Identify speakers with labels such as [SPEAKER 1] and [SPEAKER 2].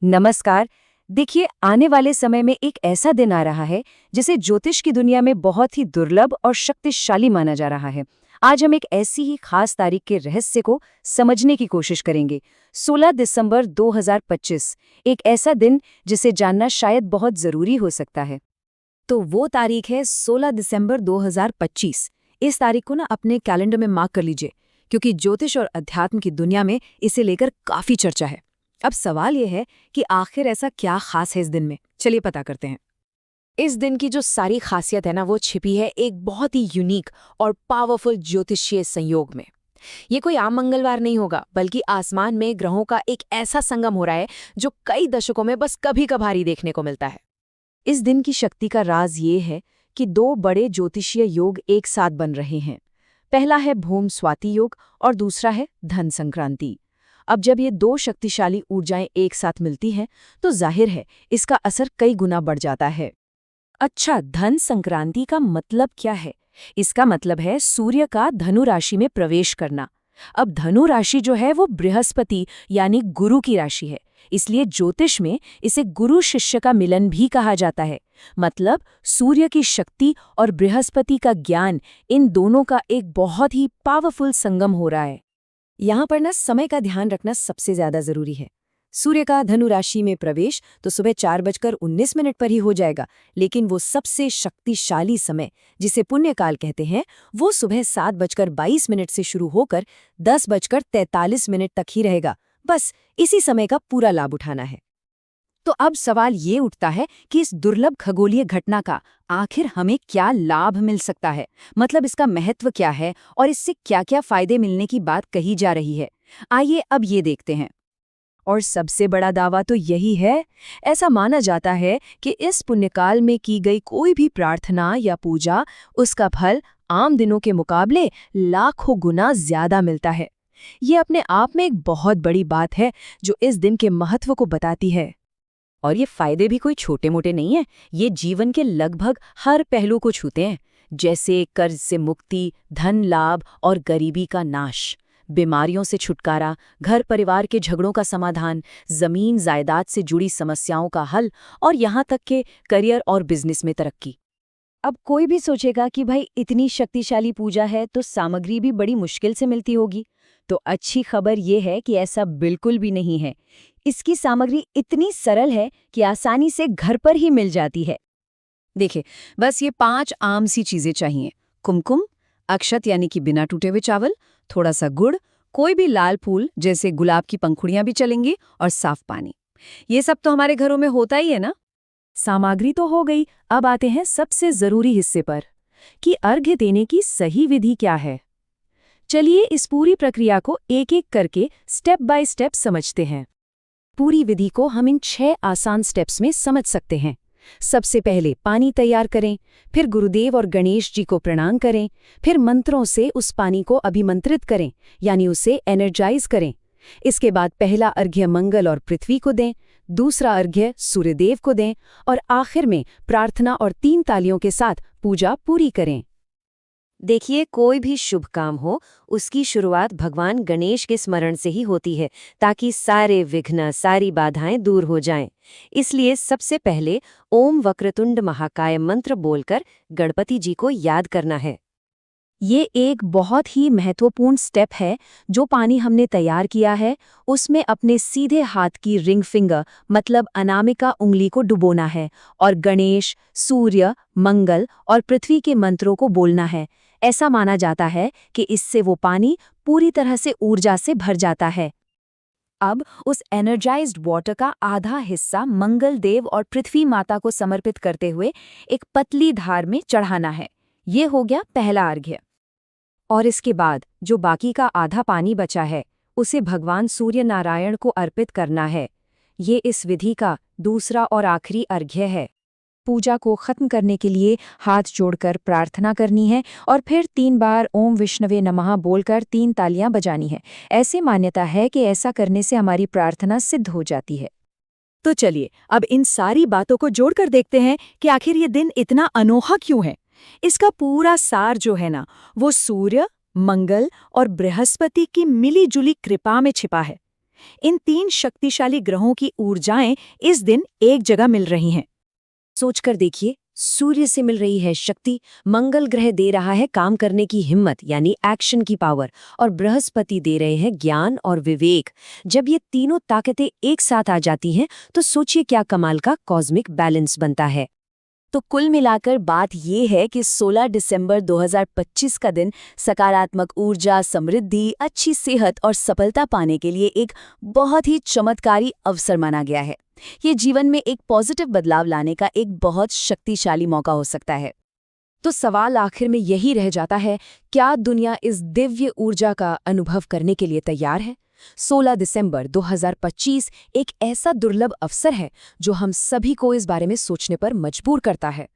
[SPEAKER 1] नमस्कार। देखिए, आने वाले समय में एक ऐसा दिन आ रहा है जिसे ज्योतिष की दुनिया में बहुत ही दुर्लभ और शक्तिशाली माना जा रहा है। आज हम एक ऐसी ही खास तारीख के रहस्य को समझने की कोशिश करेंगे। 16 दिसंबर 2025, एक ऐसा दिन जिसे जानना शायद बहुत जरूरी हो सकता है।
[SPEAKER 2] तो वो तारीख है 16 दिसंबर 2025। इस तारीख को ना अपने कैलेंडर में मार्क कर लीजिए, क्योंकि ज्योतिष और अध्यात्म की दुनिया में इसे लेकर काफी चर्चा है। अब सवाल यह है कि आखिर ऐसा क्या खास है इस दिन में। चलिए पता करते हैं। इस दिन की जो सारी खासियत है ना, वो छिपी है एक बहुत ही यूनिक और पावरफुल ज्योतिषीय संयोग में। ये कोई आम मंगलवार नहीं होगा, बल्कि आसमान में ग्रहों का एक ऐसा संगम हो रहा है जो कई दशकों में बस कभी कभार देखने को मिलता है।
[SPEAKER 1] इस दिन की शक्ति का राज ये है कि दो बड़े ज्योतिषीय योग एक साथ बन रहे हैं। पहला है भूम स्वाति योग और दूसरा है धन संक्रांति। अब जब ये दो शक्तिशाली ऊर्जाएं एक साथ मिलती हैं, तो जाहिर है इसका असर कई गुना बढ़ जाता है।
[SPEAKER 2] अच्छा, धन संक्रांति का मतलब क्या है? इसका मतलब है सूर्य का धनु राशि में प्रवेश करना। अब धनु राशि जो है वो बृहस्पति यानी गुरु की राशि है, इसलिए ज्योतिष में इसे गुरु शिष्य का मिलन भी कहा जाता है। मतलब सूर्य की शक्ति और बृहस्पति का ज्ञान, इन दोनों का एक बहुत ही पावरफुल संगम हो रहा है। यहाँ पर ना समय का ध्यान रखना सबसे ज्यादा जरूरी है। सूर्य का धनु राशि में प्रवेश तो सुबह 4:19 पर ही हो जाएगा, लेकिन वो सबसे शक्तिशाली समय, जिसे पुण्यकाल कहते हैं, वो सुबह 7:22 से शुरू होकर 10:43 तक ही रहेगा। बस इसी समय का पूरा लाभ उठाना है। तो अब सवाल ये उठता है कि इस दुर्लभ खगोलीय घटना का आखिर हमें क्या लाभ मिल सकता है। मतलब इसका महत्व क्या है और इससे क्या-क्या फायदे मिलने की बात कही जा रही है। आइए अब ये देखते हैं।
[SPEAKER 1] और सबसे बड़ा दावा तो यही है, ऐसा माना जाता है कि इस पुण्यकाल में की गई कोई भी प्रार्थना या पूजा, उसका फल आम दिनों के मुकाबले लाखों गुना ज्यादा मिलता है। ये अपने आप में एक बहुत बड़ी बात है जो इस दिन के महत्व को बताती है।
[SPEAKER 2] और ये फायदे भी कोई छोटे मोटे नहीं हैं। ये जीवन के लगभग हर पहलू को छूते हैं, जैसे कर्ज से मुक्ति, धन लाभ और गरीबी का नाश, बीमारियों से छुटकारा, घर परिवार के झगड़ों का समाधान, जमीन जायदाद से जुड़ी समस्याओं का हल और यहाँ तक के करियर और बिजनेस में तरक्की।
[SPEAKER 1] अब कोई भी सोचेगा कि भाई इतनी शक्तिशाली पूजा है तो सामग्री भी बड़ी मुश्किल से मिलती होगी। तो अच्छी खबर ये है कि ऐसा बिल्कुल भी नहीं है। इसकी सामग्री इतनी सरल है कि आसानी से घर पर ही मिल जाती है।
[SPEAKER 2] देखिए, बस ये 5 आम सी चीजें चाहिए। कुमकुम, अक्षत यानी कि बिना टूटे हुए चावल, थोड़ा सा गुड़, कोई भी लाल फूल जैसे गुलाब की पंखुड़ियां भी चलेंगी, और साफ पानी। ये सब तो हमारे घरों में होता ही है ना।
[SPEAKER 1] सामग्री तो हो गई, अब आते हैं सबसे जरूरी हिस्से पर कि अर्घ्य देने की सही विधि क्या है। चलिए इस पूरी प्रक्रिया को एक-एक करके स्टेप बाय स्टेप समझते हैं। पूरी विधि को हम इन 6 आसान स्टेप्स में समझ सकते हैं। सबसे पहले पानी तैयार करें, फिर गुरुदेव और गणेश जी को प्रणाम करें, फिर मंत्रों से उस पानी को अभिमंत्रित करें, यानी उसे एनर्जाइज करें। इसके बाद पहला अर्घ्य मंगल और पृथ्वी को दें, दूसरा अर्घ्य सूर्यदेव को दें और आखिर में प्रार्थना और 3 तालियों के साथ पूजा पूरी करें। देखिए, कोई भी शुभ काम हो, उसकी शुरुआत भगवान गणेश के स्मरण से ही होती है, ताकि सारे विघ्न, सारी बाधाएं दूर हो जाएं। इसलिए सबसे पहले ओम वक्रतुंड महाकाय मंत्र बोलकर गणपति जी को याद करना है। ये एक बहुत ही महत्वपूर्ण स्टेप है। जो पानी हमने तैयार किया है, उसमें अपने सीधे हाथ की रिंग फिंगर मतलब अनामिका उंगली को डुबोना है और गणेश, सूर्य, मंगल और पृथ्वी के मंत्रों को बोलना है। ऐसा माना जाता है कि इससे वो पानी पूरी तरह से ऊर्जा से भर जाता है।
[SPEAKER 2] अब उस एनर्जाइज्ड वाटर का आधा हिस्सा मंगल देव और पृथ्वी माता को समर्पित करते हुए एक पतली धार में चढ़ाना है। ये हो गया पहला अर्घ्य।
[SPEAKER 1] और इसके बाद जो बाकी का आधा पानी बचा है, उसे भगवान सूर्य नारायण को अर्पित करना है। ये इस विधि का दूसरा और आखिरी अर्घ्य है। पूजा को खत्म करने के लिए हाथ जोड़कर प्रार्थना करनी है और फिर 3 बार ओम विष्णवे नमः बोलकर 3 तालियां बजानी है। ऐसी मान्यता है कि ऐसा करने से हमारी प्रार्थना सिद्ध हो जाती है।
[SPEAKER 2] तो चलिए अब इन सारी बातों को जोड़कर देखते हैं कि आखिर ये दिन इतना अनोखा क्यों है। इसका पूरा सार जो है ना, वो सूर्य, मंगल और बृहस्पति की मिली जुली कृपा में छिपा है। इन 3 शक्तिशाली ग्रहों की ऊर्जाएं इस दिन एक जगह मिल रही हैं।
[SPEAKER 1] सोचकर देखिए, सूर्य से मिल रही है शक्ति, मंगल ग्रह दे रहा है काम करने की हिम्मत यानी एक्शन की पावर, और बृहस्पति दे रहे हैं ज्ञान और विवेक। जब ये तीनों ताकतें एक साथ आ जाती हैं तो सोचिए क्या कमाल का कॉस्मिक बैलेंस बनता है।
[SPEAKER 2] तो कुल मिलाकर बात ये है कि 16 दिसंबर 2025 का दिन सकारात्मक ऊर्जा, समृद्धि, अच्छी सेहत और सफलता पाने के लिए एक बहुत ही चमत्कारी अवसर माना गया है। ये जीवन में एक पॉजिटिव बदलाव लाने का एक बहुत शक्तिशाली मौका हो सकता है।
[SPEAKER 1] तो सवाल आखिर में यही रह जाता है, क्या दुनिया इस दिव्य ऊर्जा का अनुभव करने के लिए तैयार है? 16 दिसंबर 2025 एक ऐसा दुर्लभ अवसर है जो हम सभी को इस बारे में सोचने पर मजबूर करता है।